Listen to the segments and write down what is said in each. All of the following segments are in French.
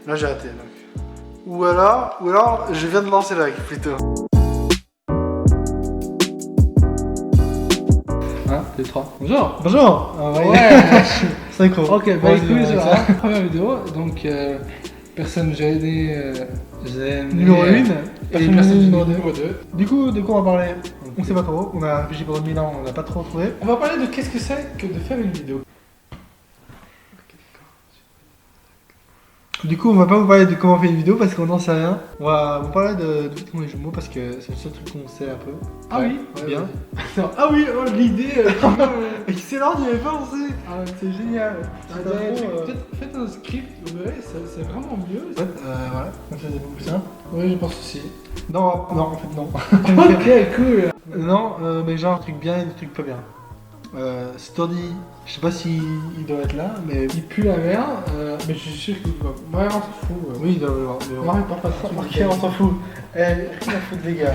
Là j'ai raté. Donc. Ou alors je viens de lancer la plutôt. 1, 2, 3. Bonjour. Bonjour. Ouais. Synchro. Ok, bah écoute, c'est la première vidéo. Donc, personne gênée. Numéro 1 et personne numéro 2. numéro 2. Du coup, de quoi on va parler? On sait pas trop. On a réfléchi pendant 1000 ans, on n'a pas trop trouvé. On va parler de qu'est-ce que c'est que de faire une vidéo. Du coup, on va pas vous parler de comment on fait une vidéo parce qu'on n'en sait rien. On va vous parler de tout les jumeaux parce que c'est le seul truc qu'on sait un peu. Ah oui, bien. Ah oui, oh, l'idée. Excellent, j'y avais pas pensé. C'est génial. Faites un script, vous verrez, c'est vraiment mieux. En fait, voilà, comme ça c'est beaucoup plus simple. Oui, je pense aussi. Non, en fait, non. Ok, cool. Non, mais genre, un truc bien et des trucs pas bien. Stordy, je sais pas si il doit être là, mais. Il pue la merde, mais je suis sûr qu'il va. Ouais, on s'en fout. Oui, il doit le voir. Non, il parle pas de Ok, on s'en fout. Rien à foutre, les gars.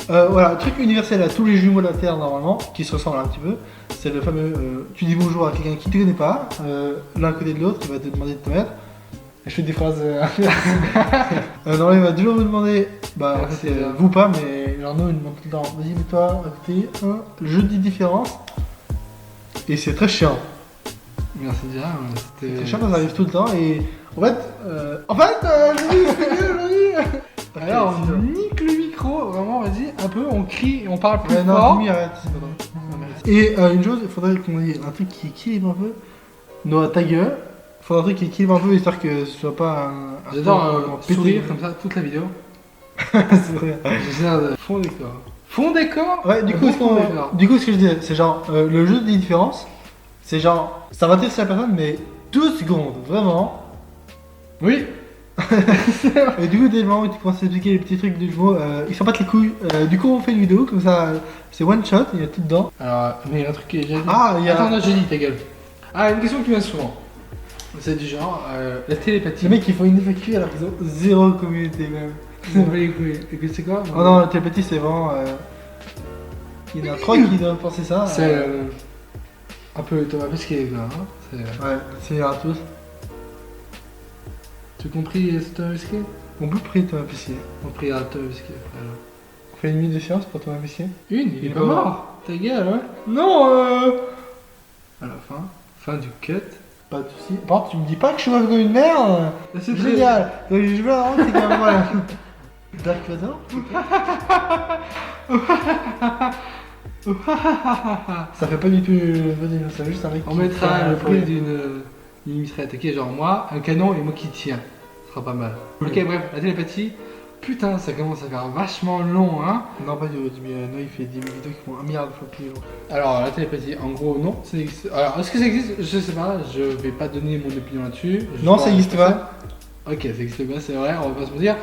Voilà, truc universel à tous les jumeaux de la Terre normalement, qui se ressemblent un petit peu, c'est le fameux tu dis bonjour à quelqu'un qui te connaît pas, l'un côté de l'autre, il va te demander de te mettre. Et je fais des phrases non, il va toujours vous demander, bah en fait, vous pas, mais genre nous il demande tout le temps, vas-y mets-toi à côté, je dis différence, et c'est très chiant. Merci déjà. C'est très chiant, ça arrive tout le temps, et en fait, je dis c'est mieux aujourd'hui. Alors, on nique le micro, vraiment, vas-y, un peu, on crie, on parle plus non, fort. Jimmy, arrête, c'est pas drôle. Et une chose, il faudrait qu'on ait un truc qui équilibre un peu. Noah, ta gueule. Il faudrait un truc qui équilibre un peu, histoire que ce soit pas un. J'adore sourire comme ça toute la vidéo. C'est vrai. J'adore fond décor. Fond décor. Ouais, du coup, ce que je disais, c'est genre, le jeu des différences, c'est genre, ça va intéresser la personne, mais 2 secondes, vraiment. Oui. Et du coup, dès le moment où tu commences à expliquer les petits trucs de jumeaux, ils s'en battent les couilles. Du coup, on fait une vidéo, comme ça, c'est one shot, il y a tout dedans. Alors, mais il y a un truc que j'ai dit. Ah, il y a. Attends, non, j'ai dit, ta gueule. Ah, une question qui vient souvent. C'est du genre, la télépathie. Les mecs, ils font une FAQ alors qu'ils ont 0 communauté même. Ça va les couilles. Et que c'est quoi? Oh non, la télépathie, c'est vraiment. Il y en a 3 qui doivent penser ça. C'est un peu Thomas Pesquet, quoi. Hein. Ouais, c'est à tous. Tu as compris Thomas Pesquet? On peut prier Thomas Pesquet. On prie à Thomas Pesquet, frère. On fait une minute de séance pour Thomas Pesquet. Il est pas mort. Ta gueule, ouais. Non, À la fin du cut. pas de soucis. Par contre, tu me dis pas que je suis comme une merde. C'est Génial. Donc, je veux vraiment que c'est comme moi. Dark Vador. Ça fait pas du tout. Vas-y, c'est juste un mec. On mettra le prix d'une mitraillette. Ok, genre moi, un canon et moi qui tiens. Ce sera pas mal. Ok, bref, la télépathie. Putain, ça commence à faire vachement long, hein. Non, pas du non, il fait 10 000 vidéos qui font 1 milliard de fois plus long. Alors, la télépathie, en gros, non, ça existe. Alors, est-ce que ça existe? Je sais pas, je vais pas donner mon opinion là-dessus. Non, ça existe pas. Ok, ça existe pas, c'est vrai, on va pas se mentir.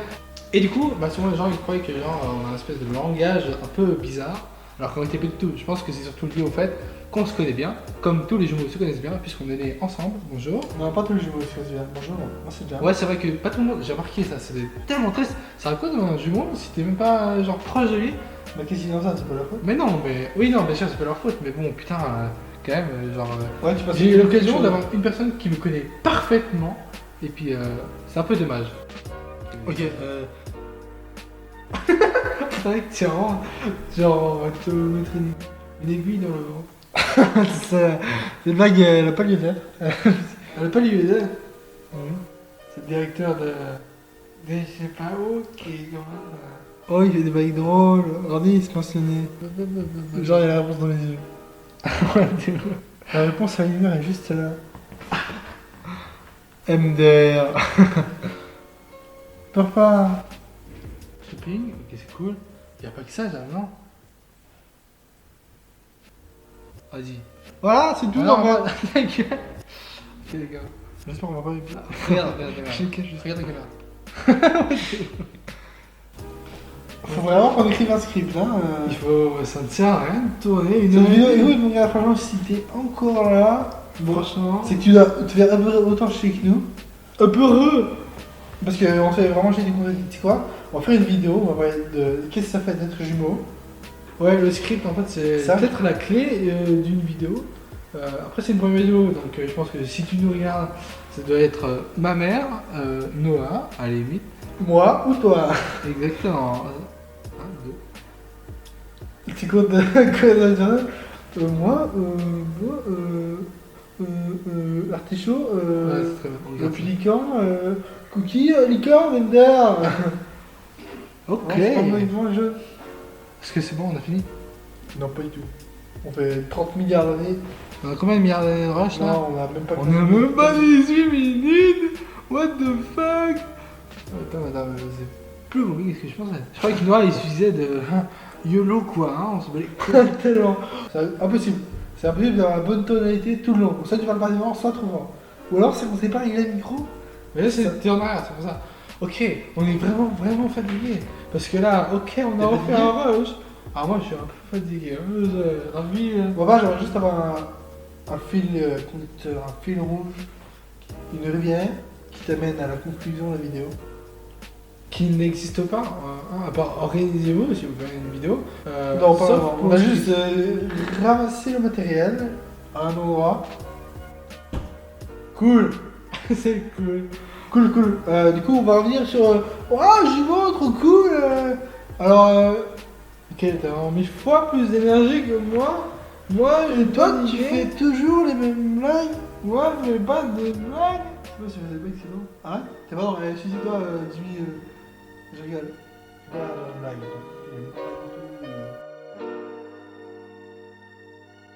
Et du coup, bah souvent les gens ils croyaient que genre on a une espèce de langage un peu bizarre, alors qu'en réalité pas du tout. Je pense que c'est surtout lié au fait qu'on se connaît bien, comme tous les jumeaux se connaissent bien, puisqu'on est nés ensemble. Bonjour. Non, pas tous les jumeaux, c'est bien. Bonjour, moi c'est déjà. Ouais, c'est vrai que pas tout le monde, j'ai remarqué ça, c'est tellement triste. Ça arrive quoi dans un jumeau si t'es même pas genre proche de lui? Bah, qu'est-ce qu'ils ont ça, c'est pas leur faute. Mais non, mais oui, non, bien sûr, c'est pas leur faute, mais bon, putain, quand même, genre. Ouais, tu passes. J'ai eu l'occasion d'avoir une personne qui me connaît parfaitement, et puis c'est un peu dommage. Ok, C'est vrai que tiens, genre, on va te mettre une aiguille dans le ventre. cette blague, elle a pas lieu d'être. Elle a pas lieu d'être. Oui. C'est le directeur de je sais pas où qui est quand même. Oh, il fait des blagues drôles. Regardez, il se pince le nez. Genre, il a la réponse dans les yeux. La réponse à l'hiver est juste là. MDR. Peur pas. Shopping, ok, c'est cool. Y'a pas que ça, non? Vas-y. Voilà, c'est tout. Alors, normal. ta gueule. Ok, d'accord. J'espère qu'on va pas y Regarde la caméra. Faut vraiment qu'on écrive un script, hein. Il faut, ça ne sert à rien de tourner une Cette vidéo, écoute, mon gars, franchement, si t'es encore là, franchement. c'est que tu dois te faire autant chier que nous. Un peu heureux. Parce qu'on fait vraiment chier du coup, tu sais quoi? On va faire une vidéo, on va parler de qu'est-ce que ça fait d'être jumeau. Ouais, le script en fait c'est Ça. peut-être la clé d'une vidéo. Après, c'est une première vidéo, donc je pense que si tu nous regardes, ça doit être ma mère, Noah, à la limite. Moi ou toi? Exactement. Tu comptes quoi ça? Moi, artichaut, Ouais, c'est très bien. On le garde pélican, cookie, licorne, Ender. ça. Ok. Devant le jeu. Est-ce que c'est bon, on a fini? Non, pas du tout. On fait 30 milliards d'années. On a combien de milliards d'années de rush là? Non, on a même pas. On a même pas 18 minutes! What the fuck? Attends, madame, c'est plus compliqué que ce que je pensais. Je croyais que Noah il suffisait de YOLO quoi, hein, on se bat les couilles. Tellement. C'est impossible. C'est impossible d'avoir la bonne tonalité tout le long. Soit tu parles pas devant, soit trop fort. Ou alors c'est qu'on sait pas régler le micro. Mais là, t'es en arrière, c'est pour ça. Ok, on est vraiment fatigué. Parce que là, ok, on a T'es refait fatigué un rush. Ah, moi je suis un peu fatigué. Ravi. Bon, bah, j'aimerais juste avoir un fil conducteur, un fil rouge, une rivière qui t'amène à la conclusion de la vidéo. Qui n'existe pas, à part organisez-vous si vous faites une vidéo. Non, pas sauf vraiment. pour On va le- juste ramasser le matériel à un endroit. Cool. C'est cool. Cool. Du coup, on va revenir sur. Oh, jumeau, trop cool. Alors, Ok, t'as vraiment 1000 fois plus d'énergie que moi. Moi, j'ai toi, pas tu d'idée. fais toujours les mêmes blagues. Moi, je fais pas de blagues. Moi, si je faisais pas sinon. Arrête. T'es pas dans. Suicide-toi, Jimmy. Je rigole. Pas dans la blague.